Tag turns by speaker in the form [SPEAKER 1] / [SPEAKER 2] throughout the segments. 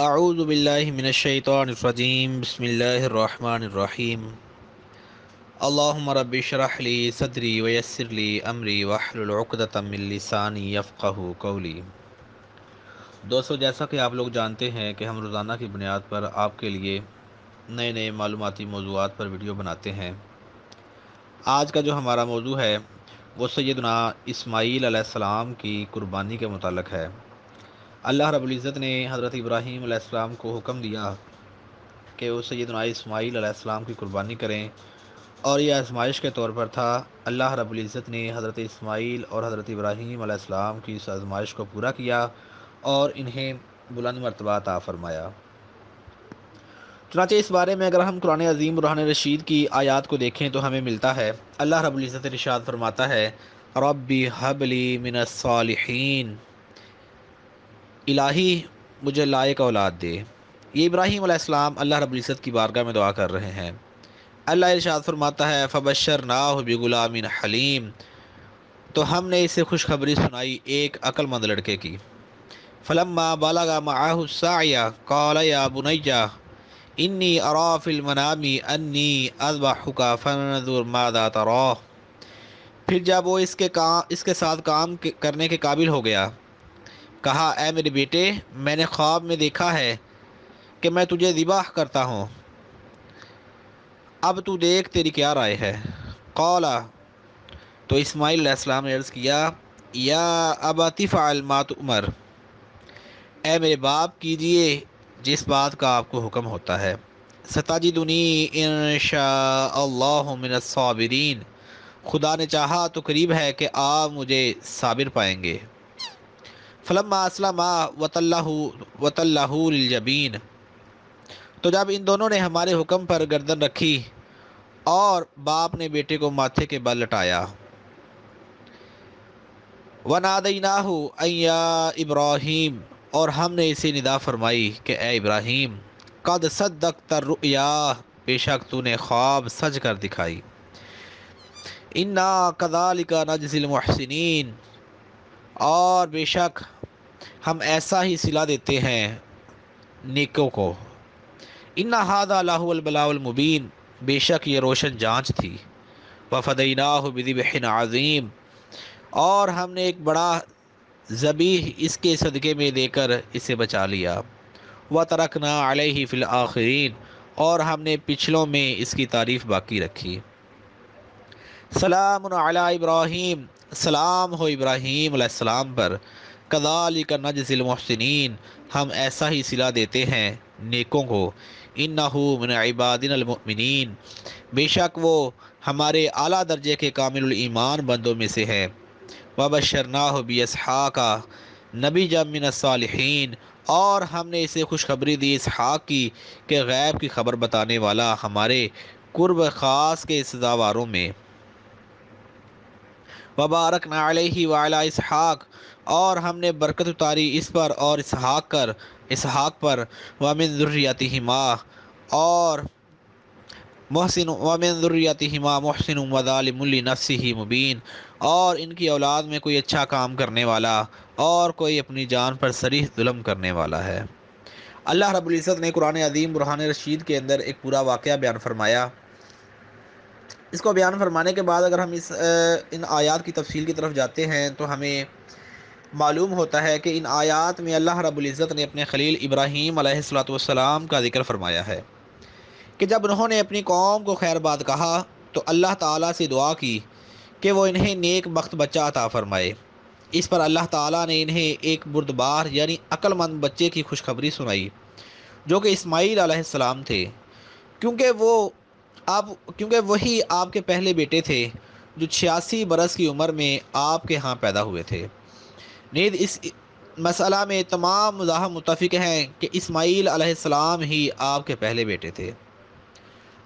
[SPEAKER 1] اعوذ باللہ من الشیطان الرجیم بسم اللہ الرحمن الرحیم اللہم رب اشرح لی صدری ویسر لی امری واحلل عقدۃ من لسانی یفقہوا قولی۔ دوستو، جیسا کہ آپ لوگ جانتے ہیں کہ ہم روزانہ کی بنیاد پر آپ کے لیے نئے نئے معلوماتی موضوعات پر ویڈیو بناتے ہیں۔ آج کا جو ہمارا موضوع ہے وہ سیدنا اسماعیل علیہ السلام کی قربانی کے متعلق ہے۔ اللہ رب العزت نے حضرت ابراہیم علیہ السلام کو حکم دیا کہ وہ سیدنا اسماعیل علیہ السلام کی قربانی کریں، اور یہ آزمائش کے طور پر تھا۔ اللہ رب العزت نے حضرت اسماعیل اور حضرت ابراہیم علیہ السلام کی اس آزمائش کو پورا کیا اور انہیں بلند مرتبہ عطا فرمایا۔ چنانچہ اس بارے میں اگر ہم قرآن عظیم برہان رشید کی آیات کو دیکھیں تو ہمیں ملتا ہے، اللہ رب العزت ارشاد فرماتا ہے، ربی حب لی من الصالحین، الہی مجھے لائق اولاد دے۔ یہ ابراہیم علیہ السلام اللہ رب العزت کی بارگاہ میں دعا کر رہے ہیں۔ اللہ ارشاد فرماتا ہے، فبشرناہ بغلام حلیم، تو ہم نے اسے خوشخبری سنائی ایک عقل مند لڑکے کی۔ فلما بلغ معہ السعی قال یا بنی انی اری فی المنام انی اذبحک فانظر ماذا تری، پھر جب وہ اس کے ساتھ کام کرنے کے قابل ہو گیا، کہا، اے میرے بیٹے، میں نے خواب میں دیکھا ہے کہ میں تجھے ذبح کرتا ہوں، اب تو دیکھ تیری کیا رائے ہے۔ قال، تو اسماعیل علیہ السلام نے عرض کیا، یا ابت افعل ما تؤمر، اے میرے باپ کیجئے جس بات کا آپ کو حکم ہوتا ہے۔ ستجدنی ان شاء اللہ من الصابرین، خدا نے چاہا تو قریب ہے کہ آپ مجھے صابر پائیں گے۔ فلما اسلما وتلہ للجبین، تو جب ان دونوں نے ہمارے حکم پر گردن رکھی اور باپ نے بیٹے کو ماتھے کے بل لٹایا، وَنَادَيْنَاهُ أَن يَا إِبْرَاهِيمُ، اور ہم نے اسے ندا فرمائی کہ اے ابراہیم، قد صدقت الرؤیا، بے شک تو نے خواب سچ کر دکھائی، انا كذلك نجزي المحسنین، اور بے شک ہم ایسا ہی صلہ دیتے ہیں نیکوں کو، ان هذا لهو البلاء المبین، بے شک یہ روشن جانچ تھی، وفدیناہ بذبح عظیم، اور ہم نے ایک بڑا ذبیح اس کے صدقے میں دے کر اسے بچا لیا، وترکنا علیہ فی الآخرین، اور ہم نے پچھلوں میں اس کی تعریف باقی رکھی۔ سلام علی ابراہیم، سلام ہو ابراہیم علیہ السلام پر، کذالک نجزی المحسنین، ہم ایسا ہی صلہ دیتے ہیں نیکوں کو، انہ من عبادنا المؤمنین، بے شک وہ ہمارے اعلیٰ درجے کے کامل الایمان بندوں میں سے ہے، وبشرناہ باسحاق نبیا من الصالحین، اور ہم نے اسے خوشخبری دی اسحاق کی کہ غیب کی خبر بتانے والا ہمارے قرب خاص کے سزاواروں میں، وبارکنا علیہ وعلی اسحاق، اور ہم نے برکت اتاری اس پر اور اسحاق پر، ومن ذریتہما، اور محسن ومن ذریتہما محسن وظالم لنفسہ مبین، اور ان کی اولاد میں کوئی اچھا کام کرنے والا اور کوئی اپنی جان پر صریح ظلم کرنے والا ہے۔ اللہ رب العزت نے قرآن عظیم برہان رشید کے اندر ایک پورا واقعہ بیان فرمایا۔ اس کو بیان فرمانے کے بعد اگر ہم ان آیات کی تفصیل کی طرف جاتے ہیں تو ہمیں معلوم ہوتا ہے کہ ان آیات میں اللہ رب العزت نے اپنے خلیل ابراہیم علیہ السلام کا ذکر فرمایا ہے کہ جب انہوں نے اپنی قوم کو خیر بات کہا تو اللہ تعالیٰ سے دعا کی کہ وہ انہیں نیک بخت بچہ عطا فرمائے۔ اس پر اللہ تعالیٰ نے انہیں ایک بردبار یعنی عقل مند بچے کی خوشخبری سنائی جو کہ اسماعیل علیہ السلام تھے، کیونکہ وہی آپ کے پہلے بیٹے تھے جو 86 برس کی عمر میں آپ کے ہاں پیدا ہوئے تھے۔ نیز اس مسئلہ میں تمام مذاہب متفق ہیں کہ اسماعیل علیہ السلام ہی آپ کے پہلے بیٹے تھے۔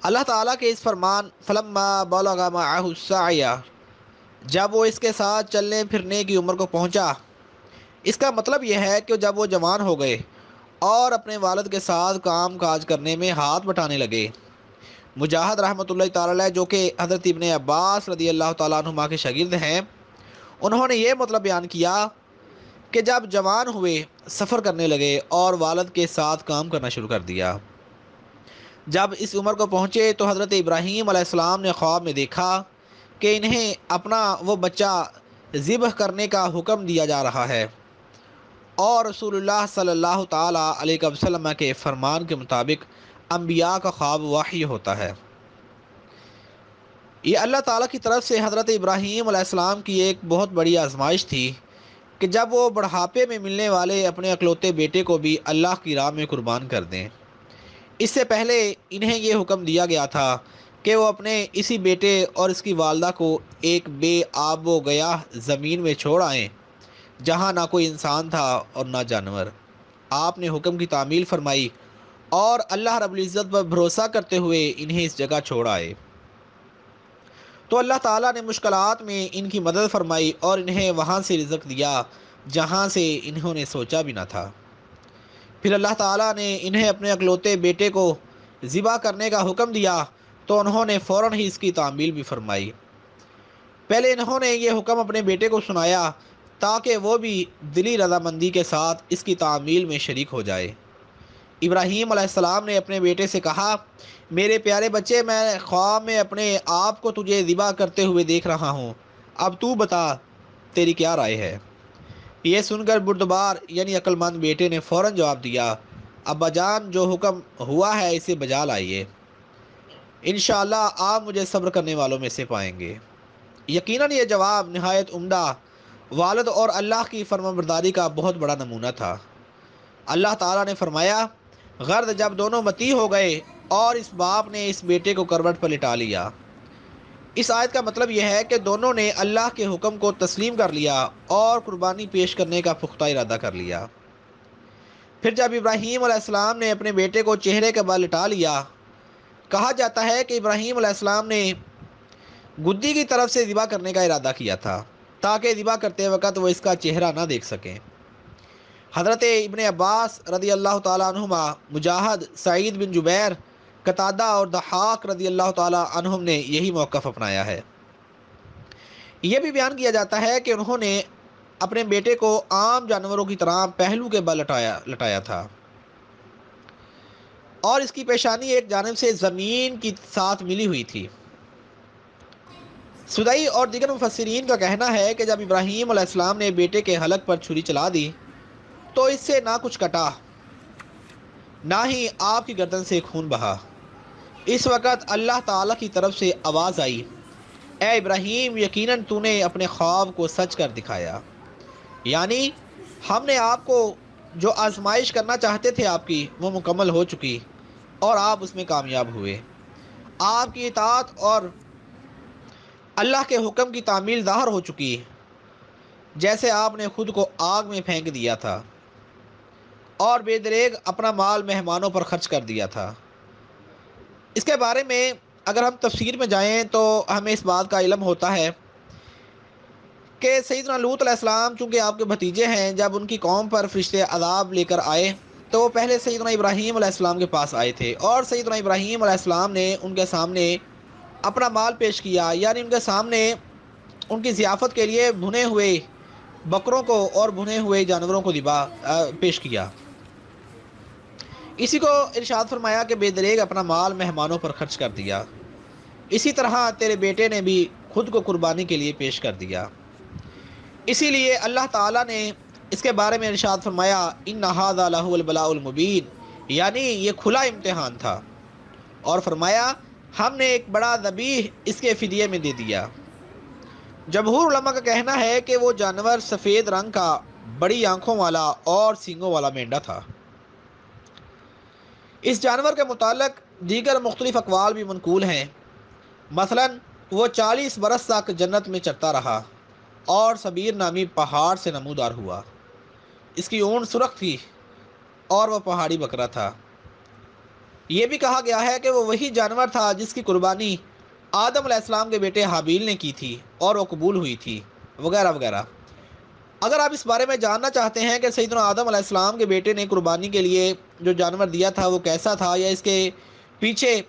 [SPEAKER 1] اللہ تعالیٰ کے اس فرمان فلما بلغ معہ السعی، جب وہ اس کے ساتھ چلنے پھرنے کی عمر کو پہنچا، اس کا مطلب یہ ہے کہ جب وہ جوان ہو گئے اور اپنے والد کے ساتھ کام کاج کرنے میں ہاتھ بٹانے لگے۔ مجاہد رحمۃ اللہ تعالیٰ علیہ جو کہ حضرت ابن عباس رضی اللہ تعالیٰ عنہما کے شاگرد ہیں، انہوں نے یہ مطلب بیان کیا کہ جب جوان ہوئے سفر کرنے لگے اور والد کے ساتھ کام کرنا شروع کر دیا۔ جب اس عمر کو پہنچے تو حضرت ابراہیم علیہ السلام نے خواب میں دیکھا کہ انہیں اپنا وہ بچہ ذبح کرنے کا حکم دیا جا رہا ہے، اور رسول اللہ صلی اللہ تعالیٰ علیہ وسلم کے فرمان کے مطابق انبیاء کا خواب وحی ہوتا ہے۔ یہ اللہ تعالیٰ کی طرف سے حضرت ابراہیم علیہ السلام کی ایک بہت بڑی آزمائش تھی کہ جب وہ بڑھاپے میں ملنے والے اپنے اکلوتے بیٹے کو بھی اللہ کی راہ میں قربان کر دیں۔ اس سے پہلے انہیں یہ حکم دیا گیا تھا کہ وہ اپنے اسی بیٹے اور اس کی والدہ کو ایک بے آب و گیاہ زمین میں چھوڑ آئیں جہاں نہ کوئی انسان تھا اور نہ جانور۔ آپ نے حکم کی تعمیل فرمائی اور اللہ رب العزت پر بھروسہ کرتے ہوئے انہیں اس جگہ چھوڑ آئے۔ تو اللہ تعالیٰ نے مشکلات میں ان کی مدد فرمائی اور انہیں وہاں سے رزق دیا جہاں سے انہوں نے سوچا بھی نہ تھا۔ پھر اللہ تعالیٰ نے انہیں اپنے اکلوتے بیٹے کو ذبح کرنے کا حکم دیا تو انہوں نے فوراً ہی اس کی تعمیل بھی فرمائی۔ پہلے انہوں نے یہ حکم اپنے بیٹے کو سنایا تاکہ وہ بھی دلی رضامندی کے ساتھ اس کی تعمیل میں شریک ہو جائے۔ ابراہیم علیہ السلام نے اپنے بیٹے سے کہا، میرے پیارے بچے، میں خواب میں اپنے آپ کو تجھے ذبح کرتے ہوئے دیکھ رہا ہوں، اب تو بتا تیری کیا رائے ہے؟ یہ سن کر بردبار یعنی عقل مند بیٹے نے فوراً جواب دیا، ابا جان، جو حکم ہوا ہے اسے بجا لائیے، انشاءاللہ آپ مجھے صبر کرنے والوں میں سے پائیں گے۔ یقیناً یہ جواب نہایت عمدہ والد اور اللہ کی فرمانبرداری کا بہت بڑا نمونہ تھا۔ اللہ تعالیٰ نے فرمایا، غرض جب دونوں متی ہو گئے اور اس باپ نے اس بیٹے کو کروٹ پر لٹا لیا۔ اس آیت کا مطلب یہ ہے کہ دونوں نے اللہ کے حکم کو تسلیم کر لیا اور قربانی پیش کرنے کا پختہ ارادہ کر لیا۔ پھر جب ابراہیم علیہ السلام نے اپنے بیٹے کو چہرے کے بل لٹا لیا، کہا جاتا ہے کہ ابراہیم علیہ السلام نے گدی کی طرف سے ذبح کرنے کا ارادہ کیا تھا تاکہ ذبح کرتے وقت وہ اس کا چہرہ نہ دیکھ سکیں۔ حضرت ابن عباس رضی اللہ تعالیٰ عنہما، مجاہد، سعید بن جبیر، قتادہ اور ضحاک رضی اللہ تعالیٰ عنہم نے یہی موقف اپنایا ہے۔ یہ بھی بیان کیا جاتا ہے کہ انہوں نے اپنے بیٹے کو عام جانوروں کی طرح پہلو کے بل لٹایا تھا اور اس کی پیشانی ایک جانب سے زمین کی ساتھ ملی ہوئی تھی۔ سدئی اور دیگر مفسرین کا کہنا ہے کہ جب ابراہیم علیہ السلام نے بیٹے کے حلق پر چھری چلا دی تو اس سے نہ کچھ کٹا نہ ہی آپ کی گردن سے خون بہا۔ اس وقت اللہ تعالیٰ کی طرف سے آواز آئی، اے ابراہیم، یقیناً تو نے اپنے خواب کو سچ کر دکھایا، یعنی ہم نے آپ کو جو آزمائش کرنا چاہتے تھے آپ کی وہ مکمل ہو چکی اور آپ اس میں کامیاب ہوئے۔ آپ کی اطاعت اور اللہ کے حکم کی تعمیل ظاہر ہو چکی، جیسے آپ نے خود کو آگ میں پھینک دیا تھا اور بے دریغ اپنا مال مہمانوں پر خرچ کر دیا تھا۔ اس کے بارے میں اگر ہم تفسیر میں جائیں تو ہمیں اس بات کا علم ہوتا ہے کہ سیدنا لوط علیہ السلام چونکہ آپ کے بھتیجے ہیں، جب ان کی قوم پر فرشتے عذاب لے کر آئے تو وہ پہلے سیدنا ابراہیم علیہ السلام کے پاس آئے تھے اور سیدنا ابراہیم علیہ السلام نے ان کے سامنے اپنا مال پیش کیا، یعنی ان کے سامنے ان کی ضیافت کے لیے بھنے ہوئے بکروں کو اور بھنے ہوئے جانوروں کو پیش کیا۔ اسی کو ارشاد فرمایا کہ بے دریغ اپنا مال مہمانوں پر خرچ کر دیا، اسی طرح تیرے بیٹے نے بھی خود کو قربانی کے لیے پیش کر دیا۔ اسی لیے اللہ تعالیٰ نے اس کے بارے میں ارشاد فرمایا، ان ھذا لھو البلاء المبین، یعنی یہ کھلا امتحان تھا، اور فرمایا ہم نے ایک بڑا ذبیح اس کے فدیے میں دے دیا۔ جمہور علماء کا کہنا ہے کہ وہ جانور سفید رنگ کا، بڑی آنکھوں والا اور سینگوں والا مینڈا تھا۔ اس جانور کے متعلق دیگر مختلف اقوال بھی منقول ہیں، مثلا وہ 40 برس تک جنت میں چرتا رہا اور سبیر نامی پہاڑ سے نمودار ہوا۔ اس کی اونٹ سرخ تھی اور وہ پہاڑی بکرا تھا۔ یہ بھی کہا گیا ہے کہ وہ وہی جانور تھا جس کی قربانی آدم علیہ السلام کے بیٹے حابیل نے کی تھی اور وہ قبول ہوئی تھی، وغیرہ وغیرہ۔ اگر آپ اس بارے میں جاننا چاہتے ہیں کہ سیدنا آدم علیہ السلام کے بیٹے نے قربانی کے لیے جو جانور دیا تھا وہ کیسا تھا یا اس کے پیچھے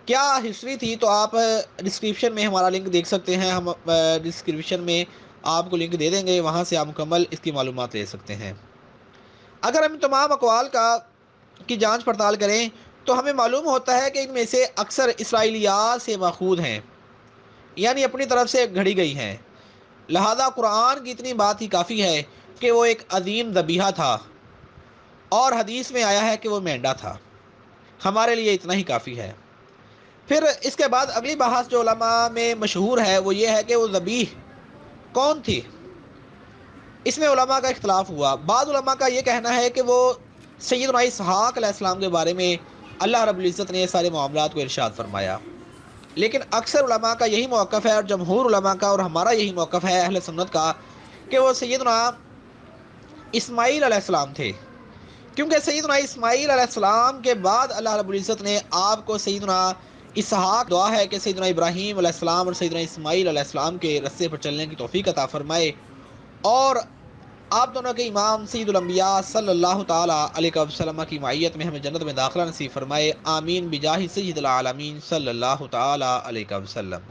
[SPEAKER 1] کیا ہسٹری تھی، تو آپ ڈسکرپشن میں ہمارا لنک دیکھ سکتے ہیں۔ ہم ڈسکرپشن میں آپ کو لنک دے دیں گے، وہاں سے آپ مکمل اس کی معلومات لے سکتے ہیں۔ اگر ہم تمام اقوال کی جانچ پڑتال کریں تو ہمیں معلوم ہوتا ہے کہ ان میں سے اکثر اسرائیلیات سے ماخوذ ہیں، یعنی اپنی طرف سے گھڑی گئی ہیں۔ لہذا قرآن کی اتنی بات ہی کافی ہے کہ وہ ایک عظیم ذبیحہ تھا، اور حدیث میں آیا ہے کہ وہ مینڈا تھا۔ ہمارے لیے اتنا ہی کافی ہے۔ پھر اس کے بعد اگلی بحث جو علماء میں مشہور ہے وہ یہ ہے کہ وہ ذبیح کون تھی۔ اس میں علماء کا اختلاف ہوا۔ بعض علماء کا یہ کہنا ہے کہ وہ سیدنا اسحاق علیہ السلام کے بارے میں اللہ رب العزت نے سارے معاملات کو ارشاد فرمایا، لیکن اکثر علماء کا یہی موقف ہے، اور جمہور علماء کا اور ہمارا یہی موقف ہے اہل سنت کا، کہ وہ سیدنا اسماعیل علیہ السلام تھے، کیونکہ سیدنا اسماعیل علیہ السلام کے بعد اللہ رب العزت نے آپ کو سیدنا اسحاق، دعا ہے کہ سیدنا ابراہیم علیہ السلام اور سیدنا اسماعیل علیہ السلام کے رستے پر چلنے کی توفیق عطا فرمائے، اور آپ دونوں کے امام سید الانبیاء صلی اللہ تعالیٰ علیہ وسلم کی معیت میں ہمیں جنت میں داخلہ نصیب فرمائے۔ آمین بجاہ سید العالمین صلی اللہ تعالیٰ علیہ وسلم۔